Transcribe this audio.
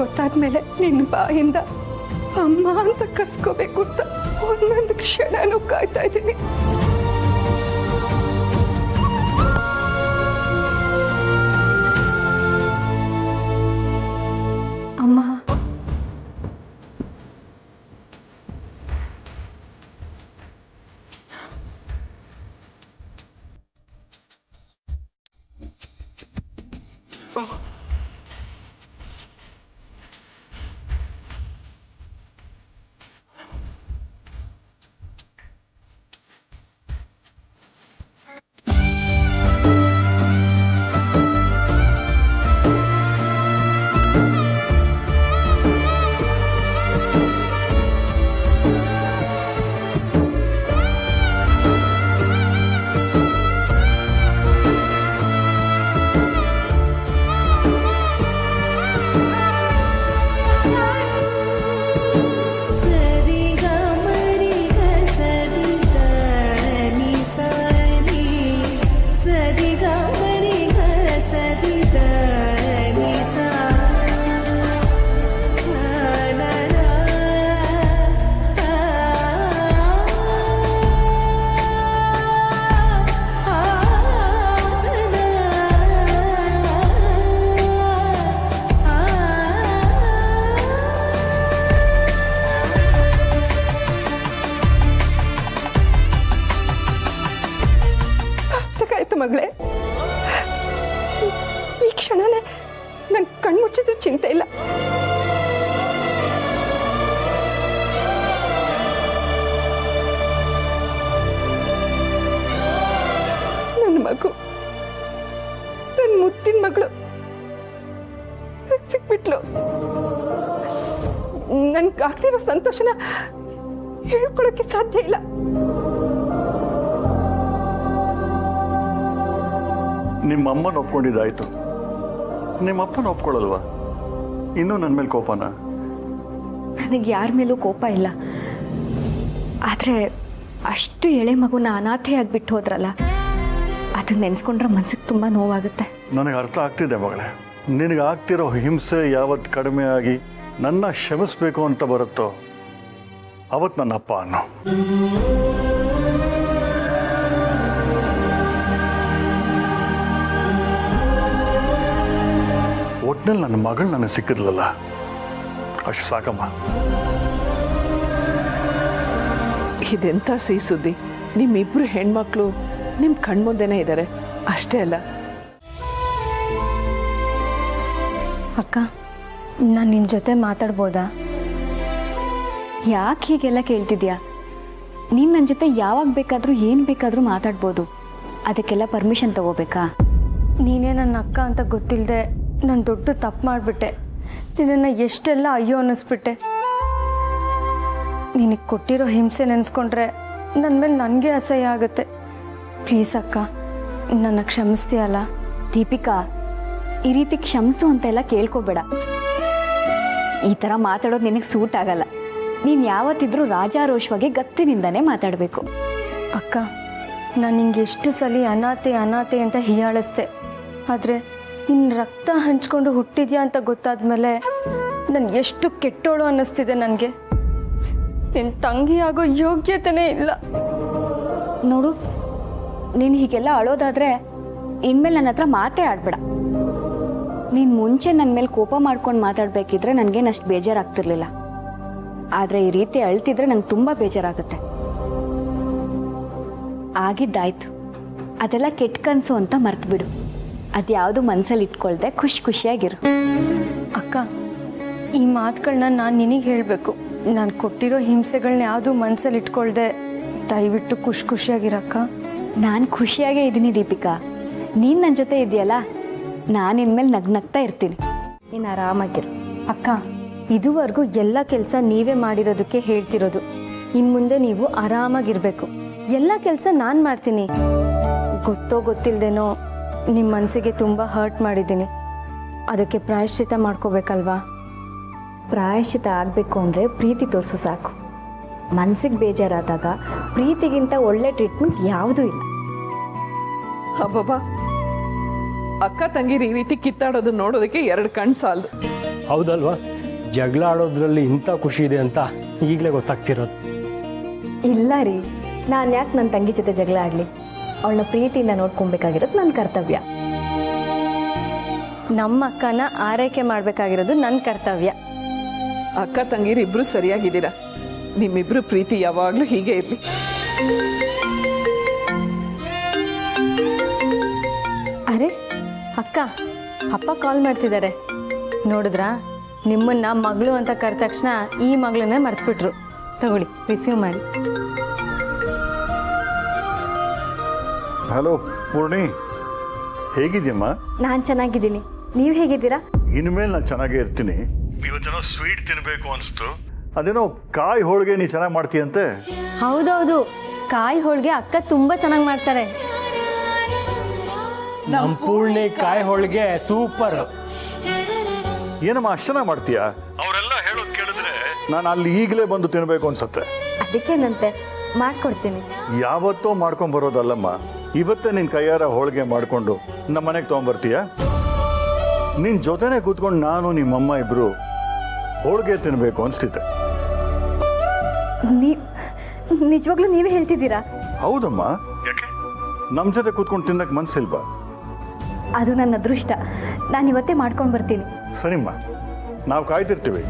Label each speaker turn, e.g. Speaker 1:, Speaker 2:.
Speaker 1: ಗೊತ್ತಾದ್ಮೇಲೆ ನಿನ್ನ ಬಾಯಿಂದ ಅಮ್ಮ ಅಂತ ಕರ್ಸ್ಕೋಬೇಕು ಅಂತ ಒಂದೊಂದು ಕ್ಷಣನೂ ಕಾಯ್ತಾ ಇದ್ದೀನಿ. ಅಮ್ಮ, ಮಗಳೇ, ಈ ಕ್ಷಣನೇ ನನ್ ಕಣ್ಮುಚ್ಚಿದ್ರು ಚಿಂತೆ ಇಲ್ಲ. ನನ್ನ ಮಗು, ನನ್ನ ಮುತ್ತಿನ ಮಗಳು ಸಿಕ್ಬಿಟ್ಲು. ನನ್ಗಾಗ್ತಿರೋ ಸಂತೋಷನ ಹೇಳ್ಕೊಳಕ್ಕೆ ಸಾಧ್ಯ ಇಲ್ಲ.
Speaker 2: ನಿಮ್ಮಮ್ಮನ ಒಪ್ಕೊಂಡಿದ್ದಾಯ್ತು, ನಿಮ್ಮಪ್ಪನ ಒಪ್ಕೊಳ್ಳಲ್ವಾ? ಇನ್ನೂ ನನ್ನ ಮೇಲೆ ಕೋಪನ?
Speaker 3: ನನಗೆ ಯಾರ ಮೇಲೂ ಕೋಪ ಇಲ್ಲ. ಆದರೆ ಅಷ್ಟು ಎಳೆ ಮಗುನ ಅನಾಥೆಯಾಗಿ ಬಿಟ್ಟು ಹೋದ್ರಲ್ಲ, ಅದನ್ನ ನೆನೆಸ್ಕೊಂಡ್ರೆ ಮನ್ಸಿಗೆ ತುಂಬ ನೋವಾಗುತ್ತೆ.
Speaker 2: ನನಗೆ ಅರ್ಥ ಆಗ್ತಿದೆ ಮಗಳೇ. ನಿನಗೆ ಆಗ್ತಿರೋ ಹಿಂಸೆ ಯಾವತ್ತು ಕಡಿಮೆ ಆಗಿ ನನ್ನ ಕ್ಷಮಿಸ್ಬೇಕು ಅಂತ ಬರುತ್ತೋ ಅವತ್ತು ನನ್ನ ಅಪ್ಪ ಅನ್ನೋ. ಒಟ್ನಲ್ಲಿ ನನ್ನ ಮಗಳು ನನಗೆ ಸಿಕ್ಕಿದ್ಲಲ್ಲ, ಅಷ್ಟು ಸಾಕಮ್ಮ.
Speaker 4: ಇದೆಂಥ ಸಿಹಿ ಸುದ್ದಿ. ನಿಮ್ಮಿಬ್ರು ಹೆಣ್ಮಕ್ಳು ನಿಮ್ಮ ಕಣ್ಮುಂದೆನೇ ಇದ್ದಾರೆ. ಅಷ್ಟೇ ಅಲ್ಲ,
Speaker 3: ಅಕ್ಕ, ನಾನು ನಿನ್ನ ಜೊತೆ ಮಾತಾಡ್ಬೋದಾ? ಯಾಕೆ ಹೀಗೆಲ್ಲ ಕೇಳ್ತಿದ್ಯಾ? ನೀನು ನನ್ನ ಜೊತೆ ಯಾವಾಗ ಬೇಕಾದರೂ ಏನು ಬೇಕಾದರೂ ಮಾತಾಡ್ಬೋದು. ಅದಕ್ಕೆಲ್ಲ ಪರ್ಮಿಷನ್ ತಗೋಬೇಕಾ?
Speaker 5: ನೀನೇ ನನ್ನ ಅಕ್ಕ ಅಂತ ಗೊತ್ತಿಲ್ಲದೆ ನಾನು ದೊಡ್ಡ ತಪ್ಪು ಮಾಡಿಬಿಟ್ಟೆ. ನಿನ್ನನ್ನು ಎಷ್ಟೆಲ್ಲ ಅಯ್ಯೋ ಅನ್ನಿಸ್ಬಿಟ್ಟೆ. ನಿನಗೆ ಕೊಟ್ಟಿರೋ ಹಿಂಸೆ ನೆನೆಸ್ಕೊಂಡ್ರೆ ನನ್ನ ಮೇಲೆ ನನಗೆ ಅಸಹ್ಯ ಆಗುತ್ತೆ. ಪ್ಲೀಸ್ ಅಕ್ಕ, ನನ್ನ ಕ್ಷಮಿಸ್ತೀಯಲ್ಲ?
Speaker 3: ದೀಪಿಕಾ, ಈ ರೀತಿ ಕ್ಷಮಿಸು ಅಂತೆಲ್ಲ ಕೇಳ್ಕೋಬೇಡ. ಈ ಥರ ಮಾತಾಡೋದು ನಿನಗೆ ಸೂಟ್ ಆಗಲ್ಲ. ನೀನು ಯಾವತ್ತಿದ್ರೂ ರಾಜಾರೋಷವಾಗಿ ಗತ್ತಿನಿಂದನೇ ಮಾತಾಡಬೇಕು.
Speaker 5: ಅಕ್ಕ, ನಾನು ನಿಂಗೆ ಎಷ್ಟು ಸಲ ಅನಾಥೆ ಅನಾಥೆ ಅಂತ ಹೀಯಾಳಿಸ್ದೆ. ಆದರೆ ನಿನ್ನ ರಕ್ತ ಹಂಚ್ಕೊಂಡು ಹುಟ್ಟಿದ್ಯಾ ಅಂತ ಗೊತ್ತಾದ್ಮೇಲೆ ನಾನು ಎಷ್ಟು ಕೆಟ್ಟೋಳು ಅನ್ನಿಸ್ತಿದೆ. ನನಗೆ ನಿನ್ನ ತಂಗಿ ಆಗೋ ಯೋಗ್ಯತೆನೇ ಇಲ್ಲ.
Speaker 3: ನೋಡು, ನೀನು ಹೀಗೆಲ್ಲ ಅಳೋದಾದರೆ ಇನ್ಮೇಲೆ ನನ್ನ ಹತ್ರ ಮಾತೇ ಆಡಬೇಡ. ನೀನು ಮುಂಚೆ ನನ್ನ ಮೇಲೆ ಕೋಪ ಮಾಡ್ಕೊಂಡು ಮಾತಾಡಬೇಕಿದ್ರೆ ನನಗೇನು ಅಷ್ಟು ಬೇಜಾರಾಗ್ತಿರ್ಲಿಲ್ಲ. ಆದರೆ ಈ ರೀತಿ ಅಳ್ತಿದ್ರೆ ನಂಗೆ ತುಂಬ ಬೇಜಾರಾಗುತ್ತೆ. ಆಗಿದ್ದಾಯ್ತು, ಅದೆಲ್ಲ ಕೆಟ್ಟ ಕನಸು ಅಂತ ಮರ್ತ್ಬಿಡು. ಅದ್ಯಾವುದು ಮನಸ್ಸಲ್ಲಿ ಇಟ್ಕೊಳ್ದೆ ಖುಷಿಯಾಗಿರು.
Speaker 5: ಅಕ್ಕ, ಈ ಮಾತುಗಳನ್ನ ನಾನು ನಿನಗೆ ಹೇಳಬೇಕು. ನಾನು ಕೊಟ್ಟಿರೋ ಹಿಂಸೆಗಳನ್ನ ಯಾವುದು ಮನಸ್ಸಲ್ಲಿ ಇಟ್ಕೊಳ್ದೆ ದಯವಿಟ್ಟು ಖುಷಿಯಾಗಿರಕ್ಕ.
Speaker 3: ನಾನು ಖುಷಿಯಾಗೇ ಇದ್ದೀನಿ ದೀಪಿಕಾ. ನೀನು ನನ್ನ ಜೊತೆ ಇದೆಯಲ್ಲ, ನಾನು ಇನ್ಮೇಲೆ ನಗ್ನಗ್ತಾ ಇರ್ತೀನಿ. ನೀನು ಆರಾಮಾಗಿರು.
Speaker 5: ಅಕ್ಕ, ಇದುವರೆಗೂ ಎಲ್ಲ ಕೆಲಸ ನೀವೇ ಮಾಡಿರೋದಕ್ಕೆ ಹೇಳ್ತಿರೋದು. ಇನ್ನು ಮುಂದೆ ನೀವು ಆರಾಮಾಗಿರ್ಬೇಕು. ಎಲ್ಲ ಕೆಲಸ ನಾನು ಮಾಡ್ತೀನಿ. ಗೊತ್ತೋ ಗೊತ್ತಿಲ್ಲದೇನೋ ನಿಮ್ಮ ಮನಸ್ಸಿಗೆ ತುಂಬ ಹರ್ಟ್ ಮಾಡಿದ್ದೀನಿ. ಅದಕ್ಕೆ ಪ್ರಾಯಶ್ಚಿತ ಮಾಡ್ಕೋಬೇಕಲ್ವಾ?
Speaker 3: ಪ್ರಾಯಶ್ಚಿತ ಆಗಬೇಕು ಅಂದರೆ ಪ್ರೀತಿ ತೋರಿಸು ಸಾಕು. ಮನಸ್ಸಿಗೆ ಬೇಜಾರಾದಾಗ ಪ್ರೀತಿಗಿಂತ ಒಳ್ಳೆ ಟ್ರೀಟ್ಮೆಂಟ್ ಯಾವುದೂ ಇಲ್ಲ.
Speaker 4: ಅಬ್ಬಬ್ಬಾ, ಅಕ್ಕ ತಂಗಿರು ಈ ರೀತಿ ಕಿತ್ತಾಡೋದು ನೋಡೋದಕ್ಕೆ 2 ಕಣ್ಣು ಸಾಲದು.
Speaker 6: ಹೌದಲ್ವಾ? ಜಗಳ ಆಡೋದ್ರಲ್ಲಿ ಇಂಥ ಖುಷಿ ಇದೆ ಅಂತ ಈಗಲೇ ಗೊತ್ತಾಗ್ತಿರೋದು.
Speaker 5: ಇಲ್ಲ ರೀ, ನಾನು ಯಾಕೆ ನನ್ನ ತಂಗಿ ಜೊತೆ ಜಗಳ ಆಡಲಿ? ಅವಳನ್ನ ಪ್ರೀತಿಯಿಂದ ನೋಡ್ಕೊಬೇಕಾಗಿರೋದು ನನ್ನ ಕರ್ತವ್ಯ. ನಮ್ಮ ಅಕ್ಕನ ಆರೈಕೆ ಮಾಡಬೇಕಾಗಿರೋದು ನನ್ನ ಕರ್ತವ್ಯ.
Speaker 4: ಅಕ್ಕ ತಂಗಿರು ಇಬ್ರು ಸರಿಯಾಗಿದ್ದೀರಾ. ನಿಮ್ಮಿಬ್ರು ಪ್ರೀತಿ ಯಾವಾಗ್ಲೂ ಹೀಗೆ ಇರ್ಲಿ.
Speaker 5: ಅರೆ ಅಕ್ಕ, ಅಪ್ಪ ಕಾಲ್ ಮಾಡ್ತಿದ್ದಾರೆ. ನೋಡಿದ್ರಾ, ನಿಮ್ಮನ್ನ ಮಗಳು ಅಂತ ಕರೆದ ತಕ್ಷಣ ಈ ಮಗಳನ್ನೇ ಮರ್ತ್ಬಿಟ್ರು. ತಗೊಳ್ಳಿ, ರಿಸೀವ್ ಮಾಡಿ.
Speaker 2: ಹಲೋ ಪೂರ್ಣಿ, ಹೇಗಿದ್ಯಮ್ಮ?
Speaker 5: ನಾನು ಚೆನ್ನಾಗಿದ್ದೀನಿ, ನೀವು ಹೇಗಿದ್ದೀರಾ?
Speaker 2: ಇನ್ಮೇಲೆ ನಾನು ಚೆನ್ನಾಗೇ ಇರ್ತೀನಿ. ಇವತ್ತೇನೋ ಸ್ವೀಟ್ ತಿನ್ನಬೇಕು ಅನಿಸ್ತು. ಅದೇನೋ ಕಾಯಿ ಹೋಳಿಗೆ ನೀ ಚೆನ್ನಾಗಿ ಮಾಡ್ತೀಯಂತೆ.
Speaker 5: ಹೌದೌದು, ಕಾಯಿ ಹೋಳಿಗೆ ಅಕ್ಕ ತುಂಬಾ ಚೆನ್ನಾಗಿ ಮಾಡ್ತಾರೆ.
Speaker 6: ನಮ್ಮ ಪೂರ್ಣಿ ಕಾಯಿ ಹೋಳಿಗೆ ಸೂಪರ್.
Speaker 2: ಏನಮ್ಮ ಅಷ್ಟು ಚೆನ್ನಾಗಿ ಮಾಡ್ತೀಯಾ? ಅವರೆಲ್ಲ ಹೇಳೋದು ಕೇಳಿದ್ರೆ ನಾನು ಅಲ್ಲಿ ಈಗಲೇ ಬಂದು ತಿನ್ನಬೇಕು ಅನ್ಸುತ್ತೆ.
Speaker 5: ಅದಕ್ಕೇನಂತೆ, ಮಾಡ್ಕೊಡ್ತೀನಿ.
Speaker 2: ಯಾವತ್ತೋ ಮಾಡ್ಕೊಂಡ್ ಬರೋದಲ್ಲಮ್ಮ, ಇವತ್ತೇ ನಿನ್ ಕೈಯಾರ ಹೋಳಿಗೆ ಮಾಡ್ಕೊಂಡು ನಮ್ಮ ಮನೆಗೆ ತಗೊಂಡ್ಬರ್ತೀಯ? ನಿನ್ ಜೊತೆನೆ ಕೂತ್ಕೊಂಡು ನಾನು ನಿಮ್ಮಮ್ಮ ಇಬ್ರು ಹೋಳಿಗೆ ತಿನ್ಬೇಕು ಅನ್ಸ್ತಿದ್ದೆ.
Speaker 5: ನಿಜವಾಗ್ಲೂ ನೀವೇ ಹೇಳ್ತಿದ್ದೀರಾ?
Speaker 2: ಹೌದಮ್ಮ. ಯಾಕೆ ನಮ್ಮ ಜೊತೆ ಕೂತ್ಕೊಂಡು ತಿನ್ನಕ್ ಮನ್ಸಿಲ್ವಾ?
Speaker 5: ಅದು ನನ್ನ ಅದೃಷ್ಟ. ನಾನು ಇವತ್ತೇ ಮಾಡ್ಕೊಂಡು ಬರ್ತೀನಿ.
Speaker 2: ಸರಿಮ್ಮ, ನಾವು ಕಾಯ್ತಿರ್ತೀವಿ.